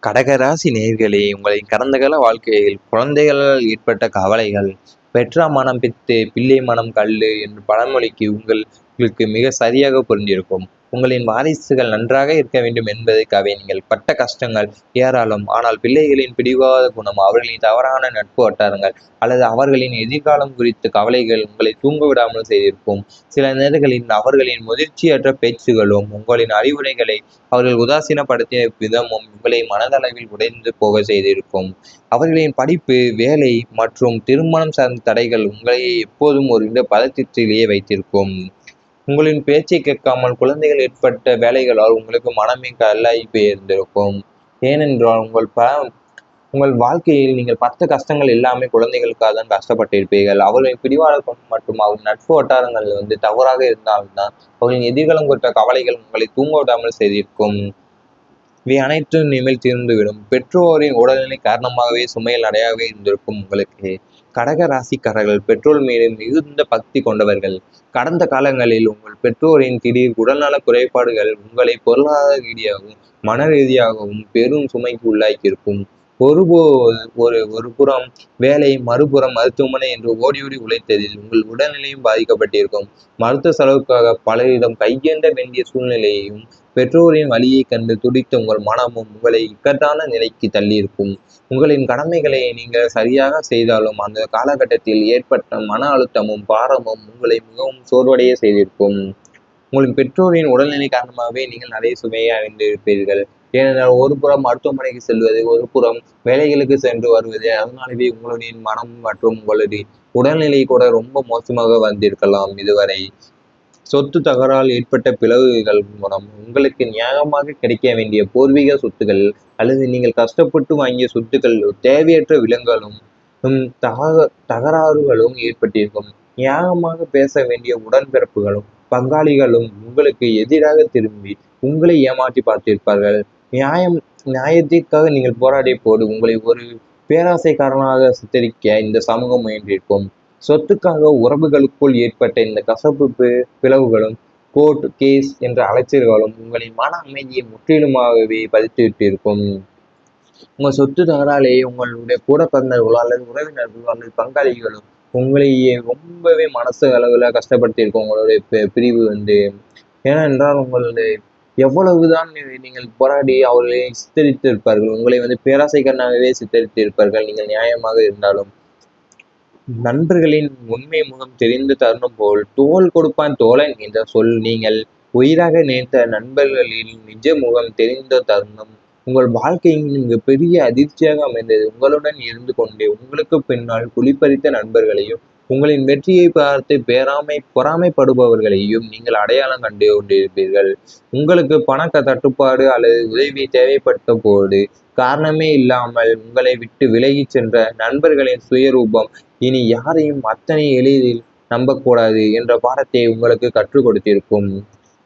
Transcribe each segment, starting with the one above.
கடகராசி நேயர்களே, உங்களின் கடந்த கால வாழ்க்கையில் குழந்தைகளால் ஏற்பட்ட கவலைகள், பெற்றா மனம் பித்து, பிள்ளை மனம் கல்லு என்று பழமொழிக்கு உங்களுக்கு மிக சரியாக பொருந்தியிருக்கும். உங்களின் வாரிசுகள் நன்றாக இருக்க வேண்டும் என்பதற்காகவே நீங்கள் பட்ட கஷ்டங்கள் ஏராளம். ஆனால் பிள்ளைகளின் பிடிவாத குணம், அவர்களின் தவறான நட்பு வட்டாரங்கள் அல்லது அவர்களின் எதிர்காலம் குறித்த கவலைகள் உங்களை தூங்க விடாமல் செய்திருக்கும். சில நேரங்களில் அவர்களின் முதிர்ச்சியற்ற பேச்சுகளும், உங்களின் அறிவுரைகளை அவர்கள் உதாசீனப்படுத்திய விதமும் உங்களை மனதளவில் உடைந்து போக செய்திருக்கும். அவர்களின் படிப்பு, வேலை மற்றும் திருமணம் சார்ந்த தடைகள் உங்களை எப்போதும் ஒரு பதற்றத்திலேயே வைத்திருக்கும். உங்களின் பேச்சை கேட்காமல் குழந்தைகள் ஏற்பட்ட வேலைகளால் உங்களுக்கு மனமே கல்லாகி போயிருந்திருக்கும். ஏனென்றால் உங்கள் வாழ்க்கையில் நீங்கள் பட்ட கஷ்டங்கள் எல்லாமே குழந்தைகளுக்காக தான் கஷ்டப்பட்டிருப்பீர்கள். அவர்களின் பிடிவாதம் மற்றும் அவர்கள் நட்பு வட்டாரங்கள் தவறாக இருந்தால்தான் அவர்களின் எதிர்காலம் குறித்த கவலைகள் உங்களை தூங்க விடாமல் செய்திருக்கும். இவை அனைத்தும் இனிமேல் தீர்ந்துவிடும். பெற்றோரின் உடல்நிலை காரணமாகவே சுமையில் அடையாக இருந்திருக்கும் உங்களுக்கு. கடக ராசிக்காரர்கள் பெற்றோர் மீது மிகுந்த பக்தி கொண்டவர்கள். கடந்த காலங்களில் உங்கள் பெற்றோரின் திடீர் உடல்நல குறைபாடுகள் உங்களை பொருளாதார ரீதியாகவும் மன ரீதியாகவும் பெரும் சுமைக்கு உள்ளாக்கியிருக்கும். ஒரு புறம் வேலை, மறுபுறம் மருத்துவமனை என்று ஓடி ஓடி உழைத்ததில் உங்கள் உடல்நிலையும் பாதிக்கப்பட்டிருக்கும். மருத்துவ செலவுக்காக பலரிடம் கையேந்த வேண்டிய சூழ்நிலையையும் பெற்றோரின் வழியை கண்டு துடித்த உங்கள் மனமும் உங்களை இக்கட்டான நிலைக்கு தள்ளியிருக்கும். உங்களின் கடமைகளை நீங்கள் சரியாக செய்தாலும் அந்த காலகட்டத்தில் ஏற்பட்ட மன அழுத்தமும் பாரமும் உங்களை மிகவும் சோர்வடைய செய்திருக்கும். உங்களின் பெற்றோரின் உடல்நிலை காரணமாகவே நீங்கள் நிறைய சுமையை அடைந்திருப்பீர்கள். ஏனென்றால் ஒரு புறம் மருத்துவமனைக்கு செல்வது, ஒரு புறம் வேலைகளுக்கு சென்று வருவது, அதனாலவே உங்களுடைய மனம் மற்றும் உங்களுடைய உடல்நிலை கூட ரொம்ப மோசமாக வந்திருக்கலாம். இதுவரை சொத்து தகரால் ஏற்பட்ட பிளவுகள் மூலம் உங்களுக்கு நியாயமாக கிடைக்க வேண்டிய பூர்வீக சொத்துக்கள் அல்லது நீங்கள் கஷ்டப்பட்டு வாங்கிய சொத்துக்கள் தேவையற்ற விலங்குகளும் தகராறுகளும் ஏற்பட்டிருக்கும். நியாயமாக பேச வேண்டிய உடன்பிறப்புகளும் பங்காளிகளும் உங்களுக்கு எதிராக திரும்பி உங்களை ஏமாற்றி பார்த்திருப்பார்கள். நியாயத்திற்காக நீங்கள் போராடிய போது உங்களை ஒரு பேராசைக்காரனாக சித்தரிக்க இந்த சமூகம் முயன்றிருக்கும். சொத்துக்காக உறவுகளுக்குள் ஏற்பட்ட இந்த கசப்பு பிளவுகளும் கோர்ட் கேஸ் என்ற அலைச்சல்களும் உங்களின் மன அமைதியை முற்றிலுமாகவே பதித்துவிட்டிருக்கும். உங்கள் சொத்து தகராலே உங்களுடைய கூட பிறந்தவர்களோ அல்லது உறவினர்களோ அல்லது பங்காளிகளும் உங்களையே ரொம்பவே மனசு அளவில் கஷ்டப்படுத்தியிருக்கும். உங்களுடைய பிரிவு ஏனென்றால் உங்களுடைய எவ்வளவுதான் நீங்கள் போராடி அவர்களை சித்தரித்து இருப்பார்கள். உங்களை பேராசைக்காரனாகவே சித்தரித்து இருப்பார்கள் நீங்கள் நியாயமாக இருந்தாலும். நண்பர்களின் உண்மை முகம் தெரிந்த தருணம் போல் தோல் கொடுப்பான் தோழன் என்ற சொல் நீங்கள் உயிராக நினைத்த நண்பர்களின் நிஜ முகம் தெரிந்த தருணம் உங்கள் வாழ்க்கையின் மிக பெரிய அதிர்ச்சியாக அமைந்தது. உங்களுடன் இருந்து கொண்டே உங்களுக்கு பின்னால் குளிப்பறித்த நண்பர்களையும் உங்களின் வெற்றியை பார்த்து பொறாமைப்படுபவர்களையும் நீங்கள் அடையாளம் கண்டு கொண்டிருப்பீர்கள். உங்களுக்கு பண தட்டுப்பாடு அல்லது உதவி தேவைப்பட்ட போது காரணமே இல்லாமல் உங்களை விட்டு விலகி சென்ற நண்பர்களின் சுயரூபம் இனி யாரையும் அத்தனை எளிதில் நம்பக்கூடாது என்ற பாடத்தை உங்களுக்கு கற்றுக் கொடுத்திருக்கும்.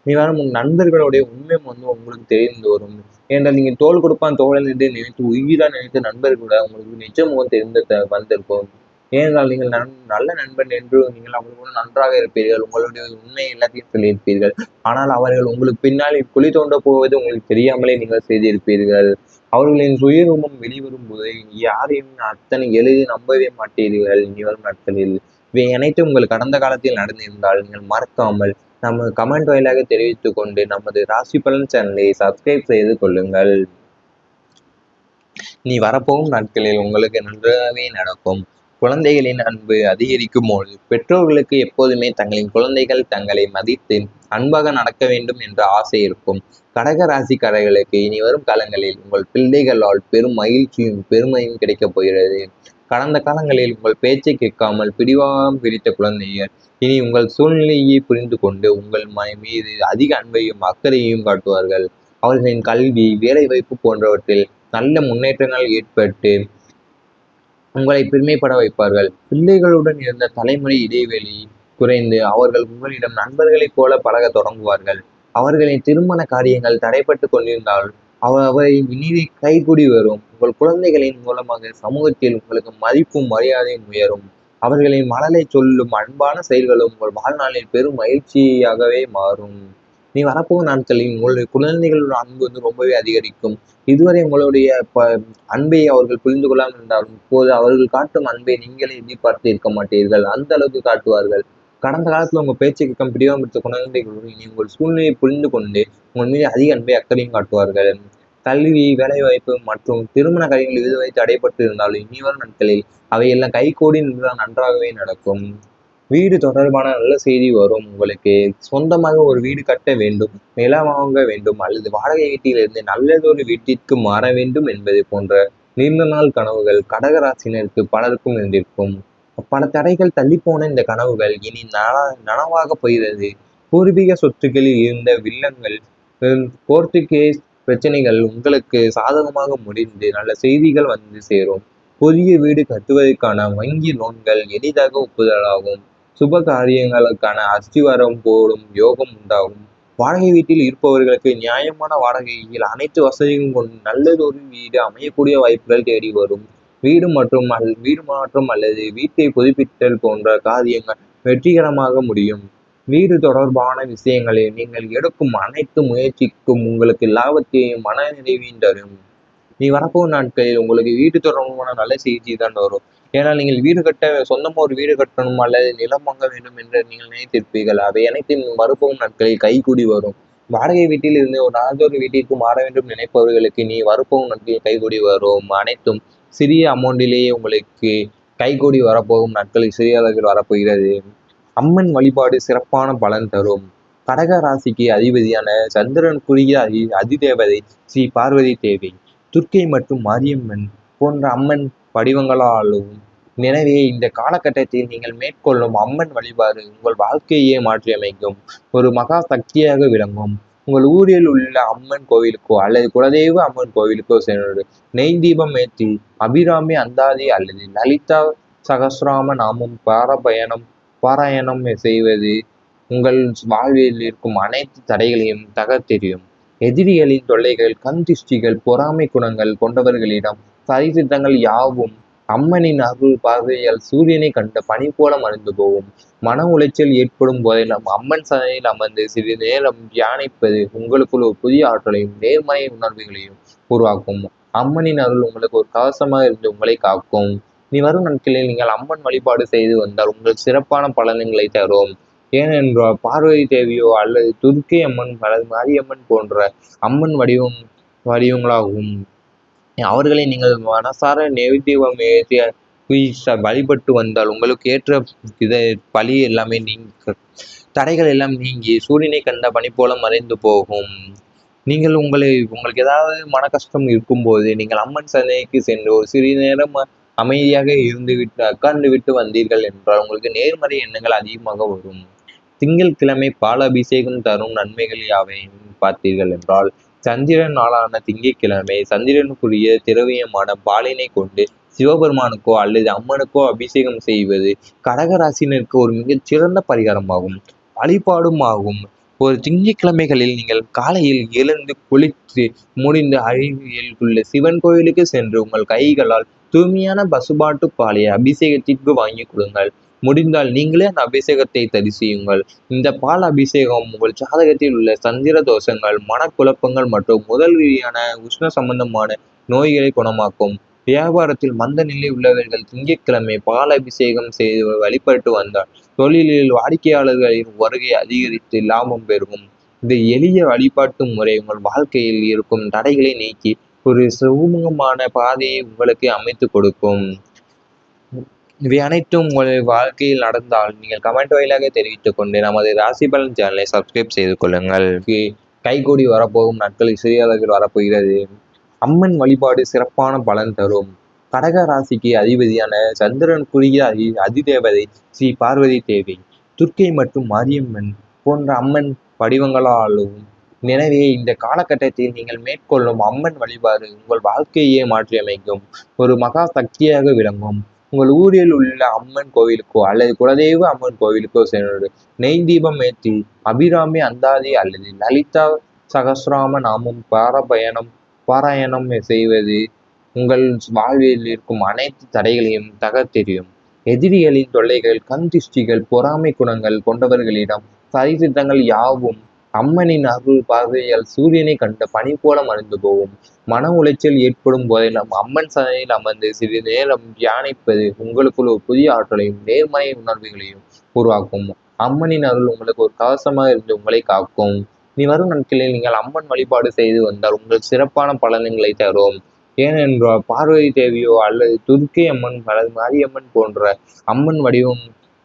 வரும் நண்பர்களுடைய உண்மை உங்களுக்கு தெரிந்து வரும். ஏனென்றால் நீங்கள் தோல் கொடுப்பான் தோழன் என்று நினைத்து உயிரா நினைத்த நண்பர்கள் கூட உங்களுக்கு நிஜ முகம் தெரிந்து வந்திருக்கும். ஏனென்றால் நீங்கள் நல்ல நண்பன் என்று நீங்கள் அவர்களோடு நன்றாக இருப்பீர்கள். உங்களுடைய உண்மை எல்லாத்தையும் சொல்லியிருப்பீர்கள். ஆனால் அவர்கள் உங்களுக்கு பின்னால் குழி தோண்ட போவது உங்களுக்கு தெரியாமலே நீங்கள் செய்திருப்பீர்கள். அவர்களின் சுயரூபம் வெளிவரும் போது யாரையும் அத்தனை எளிதில் நம்பவே மாட்டீர்கள். இனி வரும் நாட்களில் இவை அனைத்தும் உங்கள் கடந்த காலத்தில் நடந்திருந்தால் நீங்கள் மறக்காமல் நம்ம கமெண்ட் வாயிலாக தெரிவித்துக் கொண்டு நமது ராசி பலன் சேனலை சப்ஸ்கிரைப் செய்து கொள்ளுங்கள். நீ வரப்போகும் நாட்களில் உங்களுக்கு நன்றாகவே நடக்கும். குழந்தைகளின் அன்பு அதிகரிக்கும் போது பெற்றோர்களுக்கு எப்போதுமே தங்களின் குழந்தைகள் தங்களை மதித்து அன்பாக நடக்க வேண்டும் என்ற ஆசை இருக்கும். கடக ராசிக்காரர்களுக்கு இனி வரும் காலங்களில் உங்கள் பிள்ளைகளால் பெரும் மகிழ்ச்சியும் பெருமையும் கிடைக்கப் போகிறது. கடந்த காலங்களில் உங்கள் பேச்சை கேட்காமல் பிடிவாகம் பிடித்த குழந்தைகள் இனி உங்கள் சூழ்நிலையை புரிந்து கொண்டு உங்கள் மீது அதிக அன்பையும் அக்கறையையும் காட்டுவார்கள். அவர்களின் கல்வி, வேலைவாய்ப்பு போன்றவற்றில் நல்ல முன்னேற்றங்கள் ஏற்பட்டு உங்களை பெருமைப்பட வைப்பார்கள். பிள்ளைகளுடன் இருந்த தலைமுறை இடைவெளி குறைந்து அவர்கள் உங்களிடம் நண்பர்களைப் போல பழக தொடங்குவார்கள். அவர்களின் திருமண காரியங்கள் தடைப்பட்டு கொண்டிருந்தால் அவை இனி கைகூடி வரும். உங்கள் குழந்தைகளின் மூலமாக சமூகத்தில் உங்களுக்கு மதிப்பும் மரியாதையும் உயரும். அவர்களின் மழலை சொல்லும் அன்பான செயல்களும் உங்கள் வாழ்நாளில் பெரும் மகிழ்ச்சியாகவே மாறும். நீ வரப்போகும் நாட்களில் உங்களுடைய குழந்தைகளோட அன்பு ரொம்பவே அதிகரிக்கும். இதுவரை உங்களுடைய அன்பை அவர்கள் புரிந்து கொள்ளாமல் இருந்தாலும், இப்போது அவர்கள் காட்டும் அன்பை நீங்களே எதிர்பார்த்து இருக்க மாட்டீர்கள். அந்த அளவுக்கு காட்டுவார்கள். கடந்த காலத்துல உங்க பேச்சை கேட்க பிடிவாதம் பிடித்த குழந்தைகள் இனி உங்கள் சூழ்நிலையை புரிந்து கொண்டு உங்கள் மீது அதிக அன்பை அக்கறையும் காட்டுவார்கள். கல்வி, வேலைவாய்ப்பு மற்றும் திருமண காரியங்கள் இதுவரை தடைப்பட்டு இருந்தாலும் இனி வரும் நாட்களில் அவையெல்லாம் கைகூடி நின்றால் நன்றாகவே நடக்கும். வீடு தொடர்பான நல்ல செய்தி வரும் உங்களுக்கு. சொந்தமாக ஒரு வீடு கட்ட வேண்டும், நிலம் வாங்க வேண்டும் அல்லது வாடகை வீட்டிலிருந்து நல்லதொரு வீட்டிற்கு மாற வேண்டும் என்பது போன்ற நீண்ட நாள் கனவுகள் கடகராசினருக்கு பலருக்கும் இருந்திருக்கும். பல தடைகள் தள்ளிப்போன இந்த கனவுகள் இனி நனவாக போகிறது. பூர்வீக சொத்துக்களில் இருந்த வில்லங்கள், கோர்ட்டு கேஸ் பிரச்சனைகள் உங்களுக்கு சாதகமாக முடிந்து நல்ல செய்திகள் வந்து சேரும். புதிய வீடு கட்டுவதற்கான வங்கி லோன்கள் எளிதாக ஒப்புதலாகும். சுப காரியங்களுக்கான அஸ்திவாரம் போடும் யோகம் உண்டாகும். வாடகை வீட்டில் இருப்பவர்களுக்கு நியாயமான வாடகையில் அனைத்து வசதிகளும் கொண்டு நல்லதொரு வீடு அமையக்கூடிய வாய்ப்புகள் தேடி வரும். வீடு மாற்றம் அல்லது வீட்டை புதுப்பித்தல் போன்ற காரியங்கள் வெற்றிகரமாக முடியும். வீடு தொடர்பான விஷயங்களில் நீங்கள் எடுக்கும் அனைத்து முயற்சிக்கும் உங்களுக்கு லாபத்தையும் மன நிறைவையும் தரும். நீ வரப்போகும் நாட்களில் உங்களுக்கு வீடு தொடர்பான நல்ல செய்தி தான் வரும். ஏன்னால் நீங்கள் வீடு கட்ட சொந்தமாக ஒரு வீடு கட்டணும் அல்லது நிலம் வாங்க வேண்டும் என்று நீங்கள் நினைத்திருப்பீர்கள். அவை அனைத்தும் வரப்போகும் நாட்களில் கைகூடி வரும். வாடகை வீட்டில் இருந்து ஒரு நாளொரு வீட்டிற்கு மாற வேண்டும் நினைப்பவர்களுக்கு நீ வரப்போகும் நாட்களில் கைகூடி வரும். அனைத்தும் சிறிய அமௌண்டிலேயே உங்களுக்கு கைகூடி வரப்போகும் நாட்களில் சிறிய அளவில் வரப்போகிறது. அம்மன் வழிபாடு சிறப்பான பலன் தரும். கடக ராசிக்கு அதிபதியான சந்திரனுக்குரிய அதிதேவதை ஸ்ரீ பார்வதி தேவி, துர்க்கை மற்றும் மாரியம்மன் போன்ற அம்மன் வடிவங்களாலும். எனவே இந்த காலகட்டத்தில் நீங்கள் மேற்கொள்ளும் அம்மன் வழிபாடு உங்கள் வாழ்க்கையே மாற்றியமைக்கும் ஒரு மகா சக்தியாக விளங்கும். உங்கள் ஊரில் உள்ள அம்மன் கோவிலுக்கோ அல்லது குலதெய்வ அம்மன் கோவிலுக்கோ சென்று நெய் தீபம் ஏற்றி அபிராமி அந்தாதி அல்லது லலிதா சகசிராம நாமம் பாராயணம் செய்வது உங்கள் வாழ்வில் இருக்கும் அனைத்து தடைகளையும் தகர்த்தெறியும். எதிரிகளின் தொல்லைகள், கண் திருஷ்டிகள், பொறாமை குணங்கள் கொண்டவர்களிடம் சரித்திட்டங்கள் யாவும் அம்மனின் அருள் பார்வையால் சூரியனை கண்ட பனி போல மறைந்து போகும். மன உளைச்சல் ஏற்படும் போதெல்லாம் அம்மன் சதையில் அமர்ந்து சிறிது நேரம் தியானிப்பது உங்களுக்குள் ஒரு புதிய ஆற்றலையும் நேர்மறை உணர்வுகளையும் உருவாக்கும். அம்மனின் அருள் உங்களுக்கு ஒரு கவசமாக இருந்து உங்களை காக்கும். நீ வரும் நாட்களில் நீங்கள் அம்மன் வழிபாடு செய்து வந்தால் உங்களுக்கு சிறப்பான பலன்களை தரும். ஏனென்றால் பார்வதி தேவியோ அல்லது துர்க்கை அம்மன் அல்லது மாரியம்மன் போன்ற அம்மன் வடிவங்களாகும். அவர்களை நீங்கள் மனசார நெய்தீபம் ஏற்றிய வழிபட்டு வந்தால் உங்களுக்கு ஏற்ற பழி எல்லாமே தடைகள் எல்லாம் நீங்கி சூரியனை கண்ட பனி போல மறைந்து போகும். நீங்கள் உங்களுக்கு ஏதாவது மன கஷ்டம் இருக்கும்போது நீங்கள் அம்மன் சந்தைக்கு சென்று ஒரு சிறிது நேரம் அமைதியாக உட்கார்ந்து விட்டு வந்தீர்கள் என்றால் உங்களுக்கு நேர்மறை எண்ணங்கள் அதிகமாக வரும். திங்கட்கிழமை பால் அபிஷேகம் தரும் நன்மைகள் யாவையும் பார்த்தீர்கள் என்றால், சந்திரன் நாளான திங்கட்கிழமை சந்திரனுக்குரிய திரவியமான பாலினை கொண்டு சிவபெருமானுக்கோ அல்லது அம்மனுக்கோ அபிஷேகம் செய்வது கடகராசினருக்கு ஒரு மிகச் சிறந்த பரிகாரமாகும், வழிபாடும் ஆகும். ஒரு திங்கட்கிழமைகளில் நீங்கள் காலையில் எழுந்து குளித்து முடிந்து அருகில் உள்ள சிவன் கோயிலுக்கு சென்று உங்கள் கைகளால் தூய்மையான பசுபாட்டு பாலை அபிஷேகத்திற்கு வாங்கி கொடுங்கள். முடிந்தால் நீங்களே அந்த அபிஷேகத்தை தரிசியுங்கள். இந்த பால் அபிஷேகம் உங்கள் ஜாதகத்தில் உள்ள சந்திர தோஷங்கள், மனக்குழப்பங்கள் மற்றும் உடல் ரீதியான உஷ்ண சம்பந்தமான நோய்களை குணமாக்கும். வியாபாரத்தில் மந்த நிலை உள்ளவர்கள் திங்கட்கிழமை பால் அபிஷேகம் செய்து வழிபட்டு வந்தால் தொழிலில் வாடிக்கையாளர்களின் வருகை அதிகரித்து லாபம் பெருகும். இந்த எளிய வழிபாட்டு முறை உங்கள் வாழ்க்கையில் இருக்கும் தடைகளை நீக்கி ஒரு சுமூகமான பாதையை உங்களுக்கு அமைத்து கொடுக்கும். இவை அனைத்தும் உங்கள் வாழ்க்கையில் நடந்தால் நீங்கள் கமெண்ட் வாயிலாக தெரிவித்துக் கொண்டு நமது ராசி பலன் சேனலை சப்ஸ்கிரைப் செய்து கொள்ளுங்கள். கைகூடி வரப்போகும் நாட்களில் சிறிய அளவில் வரப்போகிறது. அம்மன் வழிபாடு சிறப்பான பலன் தரும். கடக ராசிக்கு அதிபதியான சந்திரனுக்குரிய அதிதேவதை ஸ்ரீ பார்வதி தேவி, துர்க்கை மற்றும் மாரியம்மன் போன்ற அம்மன் வடிவங்களாலும். எனவே இந்த காலகட்டத்தில் நீங்கள் மேற்கொள்ளும் அம்மன் வழிபாடு உங்கள் வாழ்க்கையே மாற்றியமைக்கும் ஒரு மகா சக்தியாக விளங்கும். உங்கள் ஊரில் உள்ள அம்மன் கோவிலுக்கோ அல்லது குலதெய்வ அம்மன் கோவிலுக்கோ சென்று நெய் தீபம் ஏற்றி அபிராமி அந்தாதி அல்லது லலிதா சகசிராம நாமம் பாராயணம் செய்வது உங்கள் வாழ்வில் இருக்கும் அனைத்து தடைகளையும் தகர்த்தெறியும். எதிரிகளின் தொல்லைகள், கண் திருஷ்டிகள், பொறாமை குணங்கள் கொண்டவர்களிடம் சரித்திட்டங்கள் யாவும் அம்மனின் அருள் பார்வையால் சூரியனை கண்ட பனி போல மறைந்து போகும். மன உளைச்சல் ஏற்படும் போதெல்லாம் அம்மன் சன்னதியில் அமர்ந்து சிறிது நேரம் தியானிப்பது உங்களுக்குள் ஒரு புதிய ஆற்றலையும் நேர்மறை உணர்வுகளையும் உருவாக்கும். அம்மனின் அருள் உங்களுக்கு ஒரு கவசமாக இருந்து உங்களை காக்கும். நீ வரும் நாட்களில் நீங்கள் அம்மன் வழிபாடு செய்து வந்தால் உங்களுக்கு சிறப்பான பலன்களை தரும். ஏனென்றால் பார்வதி தேவியோ அல்லது துர்க்கை அம்மன் அல்லது மாரியம்மன் போன்ற அம்மன்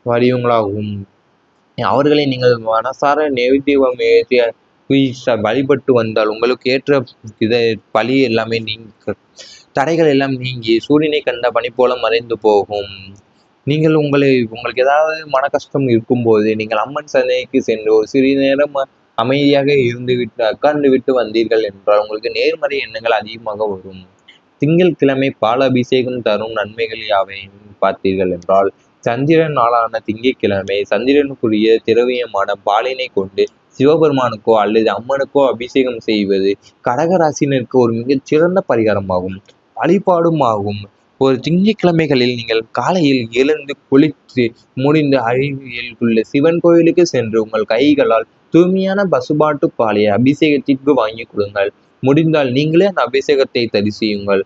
வடிவங்களாகும். அவர்களை நீங்கள் மனசார நெய்வேத்தியம் வழிபட்டு வந்தால் உங்களுக்கு ஏற்ற இதை பழி எல்லாமே தடைகள் எல்லாம் நீங்கி சூரியனை கண்ட பனி போல மறைந்து போகும். நீங்கள் உங்களுக்கு ஏதாவது மன கஷ்டம் இருக்கும்போது நீங்கள் அம்மன் சன்னதிக்கு சென்று ஒரு சிறிது நேரம் அமைதியாக உட்கார்ந்து விட்டு வந்தீர்கள் என்றால் உங்களுக்கு நேர்மறை எண்ணங்கள் அதிகமாக வரும். திங்கட்கிழமை பால் அபிஷேகம் தரும் நன்மைகள் யாவை பார்த்தீர்கள் என்றால், சந்திரன் நாளான திங்கட்கிழமை சந்திரனுக்குரிய திரவியமான பாலினை கொண்டு சிவபெருமானுக்கோ அல்லது அம்மனுக்கோ அபிஷேகம் செய்வது கடகராசினருக்கு ஒரு மிகச் சிறந்த பரிகாரமாகும், வழிபாடும் ஆகும். ஒரு திங்கட்கிழமைகளில் நீங்கள் காலையில் எழுந்து குளித்து முடிந்து அருகில் உள்ள சிவன் கோயிலுக்கு சென்று உங்கள் கைகளால் தூய்மையான பசுபாட்டு பாலை அபிஷேகத்திற்கு வாங்கி கொடுங்கள். முடிந்தால் நீங்களே அந்த அபிஷேகத்தை தரிசியுங்கள்.